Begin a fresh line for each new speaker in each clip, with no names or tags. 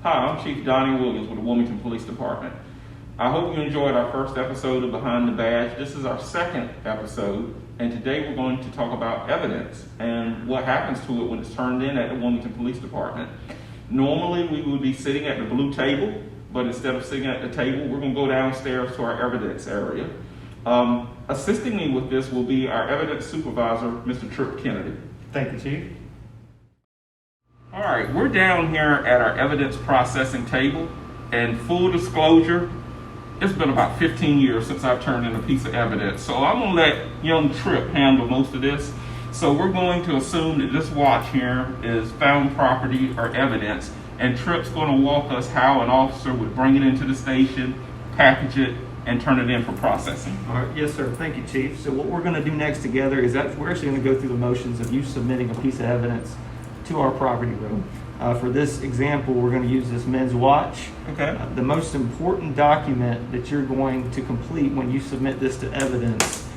Hi, I'm Chief Donnie Williams with the Wilmington Police Department. I hope you enjoyed our first episode of Behind the Badge. This is our second episode, and today we're going to talk about evidence and what happens to it when it's turned in at the Wilmington Police Department. Normally, we would be sitting at the blue table, but instead of sitting at the table, we're going to go downstairs to our evidence area. Assisting me with this will be our evidence supervisor, Mr. Tripp Kennedy.
Thank you, Chief.
All right, we're down here at our evidence processing table, and full disclosure, it's been about 15 years since I've turned in a piece of evidence, so I'm gonna let young Tripp handle most of this. So we're going to assume that this watch here is found property or evidence, and Tripp's gonna walk us how an officer would bring it into the station, package it, and turn it in for processing.
All right, yes, sir. Thank you, Chief. So what we're going to do next together is that we're actually going to go through the motions of you submitting a piece of evidence to our property room. For this example, we're going to use this men's watch.
Okay.
The most important document that you're going to complete when you submit this to evidence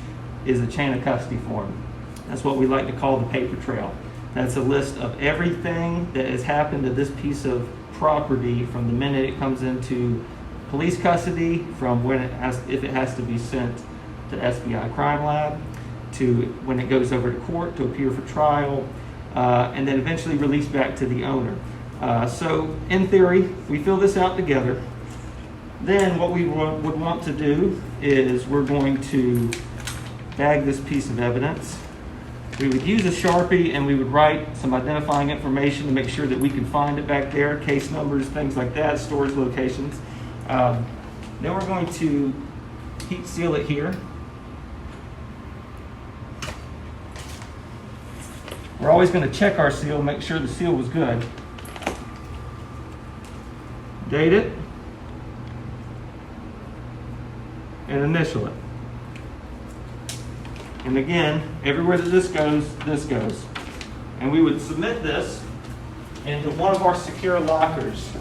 is a chain of custody form. That's what we like to call the paper trail. That's a list of everything that has happened to this piece of property from the minute it comes into police custody, from when if it has to be sent to SBI Crime Lab, to when it goes over to court to appear for trial, and then eventually released back to the owner. So in theory, if we fill this out together, then what we would want to do is we're going to bag this piece of evidence. We would use a Sharpie and we would write some identifying information to make sure that we can find it back there, case numbers, things like that, storage locations. Then we're going to heat seal it here. We're always going to check our seal, make sure the seal was good. Date it. And initial it. And again, everywhere that this goes. And we would submit this into one of our secure lockers.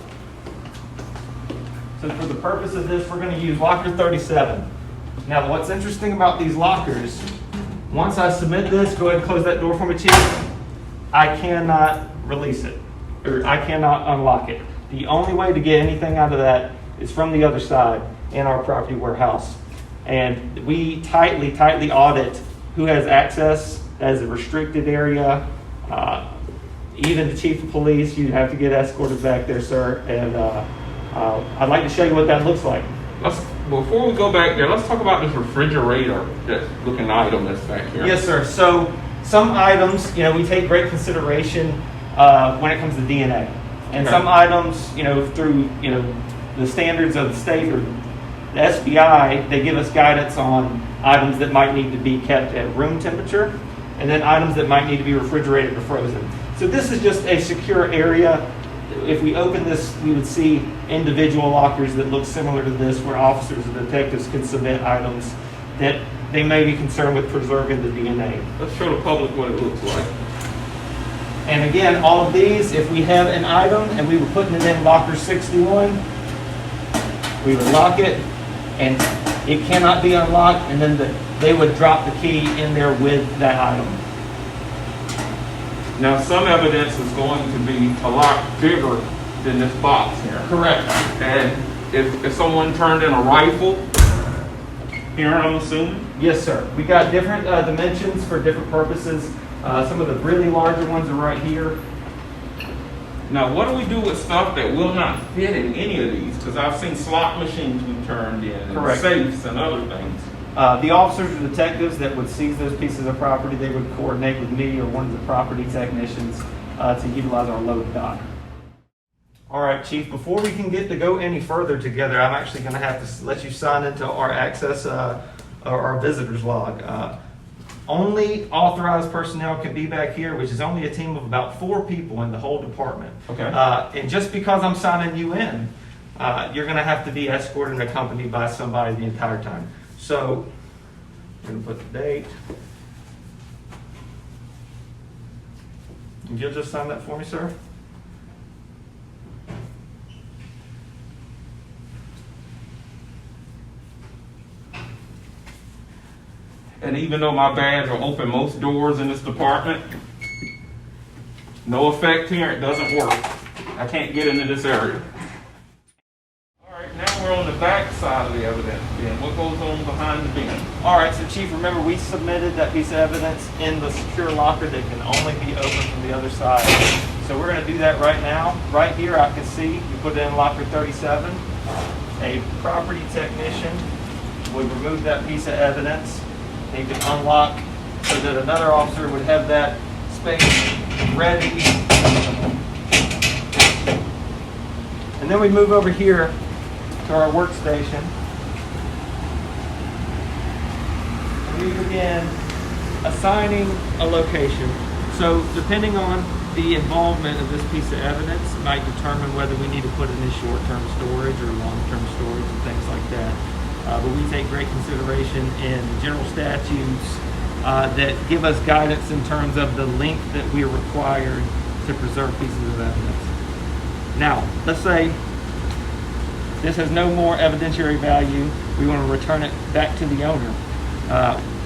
So for the purpose of this, we're going to use locker 37. Now, what's interesting about these lockers, once I submit this, go ahead and close that door for me, Chief. I cannot release it, or I cannot unlock it. The only way to get anything out of that is from the other side in our property warehouse. And we tightly audit who has access as a restricted area. Even the chief of police, you'd have to get escorted back there, sir. And I'd like to show you what that looks like.
Before we go back there, let's talk about this refrigerator, that looking item that's back here.
Yes, sir. So some items, we take great consideration when it comes to DNA. And some items, through, the standards of the state or the SBI, they give us guidance on items that might need to be kept at room temperature, and then items that might need to be refrigerated or frozen. So this is just a secure area. If we open this, we would see individual lockers that look similar to this, where officers and detectives can submit items that they may be concerned with preserving the DNA.
Let's show the public what it looks like.
And again, all of these, if we have an item and we were putting it in locker 61, we would lock it, and it cannot be unlocked, and then they would drop the key in there with that item.
Now, some evidence is going to be a lot bigger than this box here.
Correct.
And if someone turned in a rifle, here I'm assuming?
Yes, sir. We got different dimensions for different purposes. Some of the really larger ones are right here.
Now, what do we do with stuff that will not fit in any of these? Because I've seen slot machines we turned in, and safes and other things.
The officers or detectives that would seize those pieces of property, they would coordinate with me or one of the property technicians to utilize our load dock. All right, Chief, before we can get to go any further together, I'm actually going to have to let you sign into our access, our visitor's log. Only authorized personnel can be back here, which is only a team of about 4 people in the whole department.
Okay.
And just because I'm signing you in, you're going to have to be escorted and accompanied by somebody the entire time. So we're going to put the date. And you'll just sign that for me, sir?
And even though my badge will open most doors in this department, no effect here, it doesn't work. I can't get into this area. we're on the back side of the evidence bin. What goes on behind the bin?
All right, so Chief, remember we submitted that piece of evidence in the secure locker that can only be opened from the other side. So we're going to do that right now. Right here, I can see you put it in locker 37. A property technician would remove that piece of evidence. They could unlock so that another officer would have that space ready. And then we move over here to our workstation. We begin assigning a location. So depending on the involvement of this piece of evidence might determine whether we need to put it in short-term storage or long-term storage and things like that. But we take great consideration in the general statutes that give us guidance in terms of the length that we are required to preserve pieces of evidence. Now, let's say this has no more evidentiary value. We want to return it back to the owner.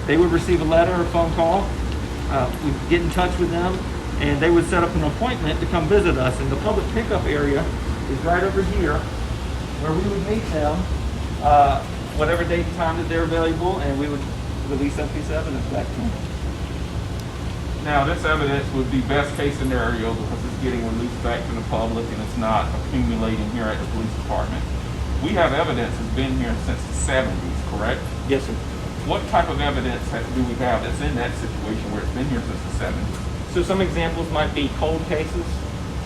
They would receive a letter or phone call. We get in touch with them, and they would set up an appointment to come visit us. And the public pickup area is right over here, where we would meet them, whatever date and time that they're available, and we would release that piece of evidence back to them.
Now, this evidence would be best case scenario because it's getting released back to the public and it's not accumulating here at the police department. We have evidence that's been here since the 70s, correct?
Yes, sir.
What type of evidence do we have that's in that situation where it's been here since the 70s?
So some examples might be cold cases,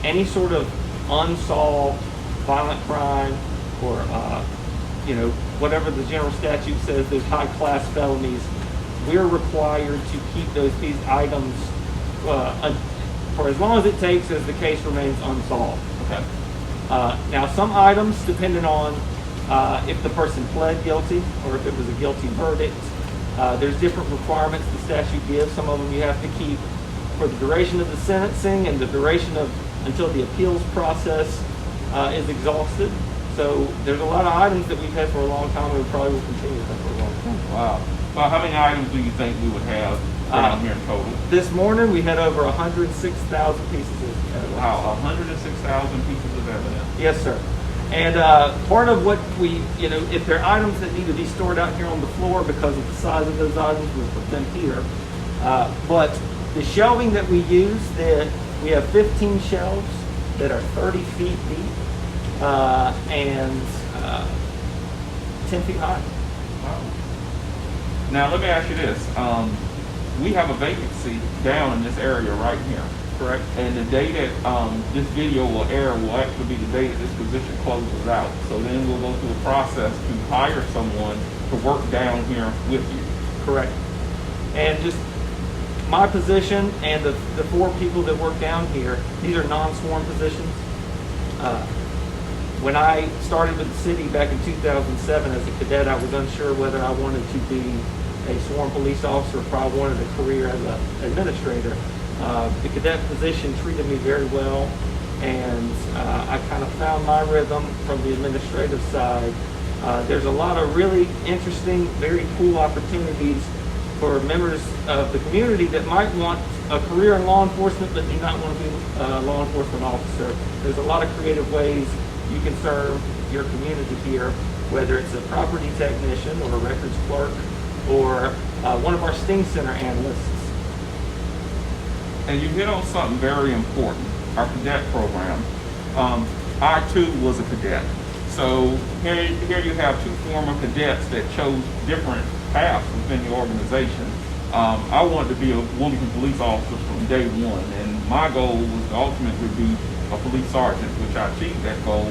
any sort of unsolved violent crime, or whatever the general statute says, those high-class felonies. We're required to keep those items for as long as it takes as the case remains unsolved.
Okay.
Now, some items, depending on if the person pled guilty or if it was a guilty verdict, there's different requirements the statute gives. Some of them you have to keep for the duration of the sentencing and the duration of until the appeals process is exhausted. So there's a lot of items that we've had for a long time, and we probably will continue to have for a long time.
Wow. Well, how many items do you think we would have down here in total?
This morning we had over 106,000 pieces of evidence.
Wow, 106,000 pieces of evidence.
Yes, sir. And part of what we, if there are items that need to be stored out here on the floor because of the size of those items, we put them here. But the shelving that we use, we have 15 shelves that are 30 feet deep and 10 feet high.
Wow. Now, let me ask you this. We have a vacancy down in this area right here.
Correct.
And the day that this video will air will actually be the day that this position closes out. So then we'll go through a process to hire someone to work down here with you.
Correct. And just my position and the 4 people that work down here, these are non-sworn positions. When I started with the city back in 2007 as a cadet, I was unsure whether I wanted to be a sworn police officer or if I wanted a career as an administrator. The cadet position treated me very well, and I kind of found my rhythm from the administrative side. There's a lot of really interesting, very cool opportunities for members of the community that might want a career in law enforcement but do not want to be a law enforcement officer. There's a lot of creative ways you can serve your community here, whether it's a property technician or a records clerk or one of our Sting Center analysts.
And you hit on something very important, our cadet program. I too was a cadet. So here you have 2 former cadets that chose different paths within the organization. I wanted to be a Wilmington police officer from day one, and my goal was to ultimately be a police sergeant, which I achieved that goal,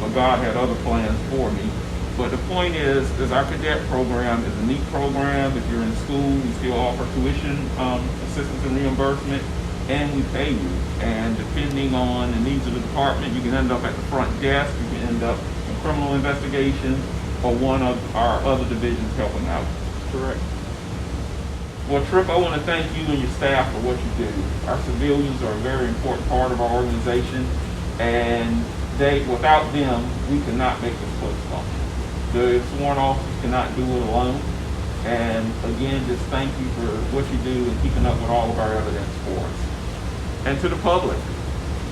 but God had other plans for me. But the point is our cadet program is a neat program. If you're in school, we still offer tuition assistance and reimbursement, and we pay you. And depending on the needs of the department, you can end up at the front desk, you can end up in criminal investigation, or one of our other divisions helping out.
Correct.
Well, Tripp, I want to thank you and your staff for what you do. Our civilians are a very important part of our organization, and without them, we could not make this place function. The sworn officers cannot do it alone. And again, just thank you for what you do and keeping up with all of our evidence for us. And to the public,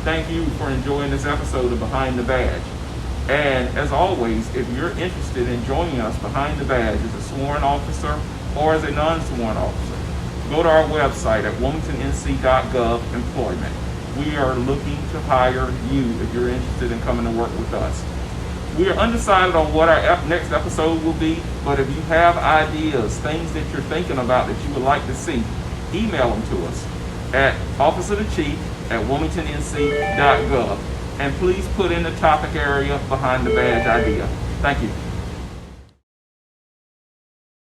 thank you for enjoying this episode of Behind the Badge. And as always, if you're interested in joining us behind the badge as a sworn officer or as a non-sworn officer, go to our website at wilmingtonnc.gov employment. We are looking to hire you if you're interested in coming to work with us. We are undecided on what our next episode will be, but if you have ideas, things that you're thinking about that you would like to see, email them to us at officeofthechief@wilmingtonnc.gov. And please put in the topic area behind the badge idea. Thank you.